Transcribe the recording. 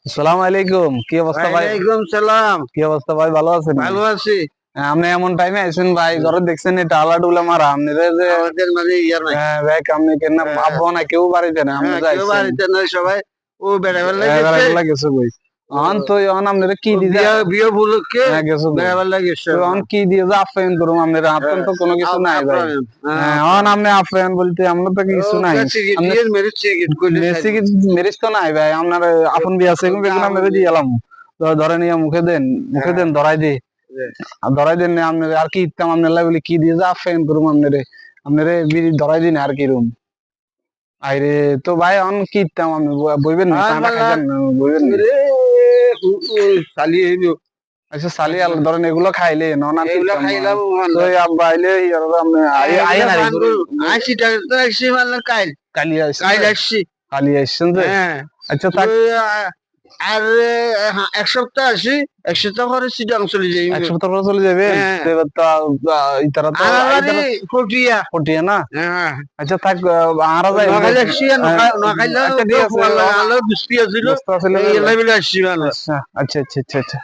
আসসালামু আলাইকুম, কি অবস্থা ভাই? ওয়ালাইকুম সালাম। কি অবস্থা ভাই, ভালো আছেন? ভালো আছি। আপনি এমন টাইমে আইছেন ভাই, ঘরে দেখছেন এটা আলা ডুলা মারা আপনারা যে আমাদের মাঝে ইয়ার নাই। ভাই আপনি কেন হ্যাঁ, আব্বা না কেউ বাড়িতে না, আপনি কেউ যাইছেন বাড়িতে নাই, সবাই ও বেড়াবার লাগেছে। গেছে কই অন তো অন আপনারা কি ও দিছে বিয়ে উপলক্ষে গেছে কই বেড়াবার লাগেছে। তো অন কি দিয়ে যে আপ্যায়ন করুম আপনারা, আপনার তো কোনো কিছু নাই ভাই। অন আপনি আপ্যায়ন বলতে আমরা তো কিছু নাই, মেরিজ তো নাই ভাই। আপনার আপন বিয়ে আছে বেগুন আপনারা দিয়ে এলাম, ধরে নিয়ে মুখে দেন, মুখে দেন, ধরাই দে ধরাই দেন না আপনার। আর কি ইতাম আপনার বলে কি দিয়ে যে আপ্যায়ন করুম আপনারে, আপনারে বিড়ি ধরাই দিন আর কি রুম আইরে। তো ভাই অন কি ইতাম আপনি বইবেন না, কাঁটা খাইছেন বইবেন না। আচ্ছা সালি আল ধরেন এগুলো খাইলে নন আর এগুলা খাইলাম। তো আব্বা আইলে আপনি আইয়েন আর 80 টাকা তো আসছি, মানে কালি আসছেন, কাল আসছি। কালি আসছেন যে। আচ্ছা থাক, আর এক সপ্তাহ আসি, এক সপ্তাহ পরে চিটাং চলে যাই। এক সপ্তাহ পরে চলে যাবে। এবার তো ইতারা তো ফটিয়া পটিয়া না। আচ্ছা থাক, আরা যাই নখাইলে আসছি। নখাইলে আচ্ছা ঠিক আছে, দুষ্টি আছিল। দোস্ত আছিল। আসছি মানুষ। আচ্ছা আচ্ছা আচ্ছা আচ্ছা।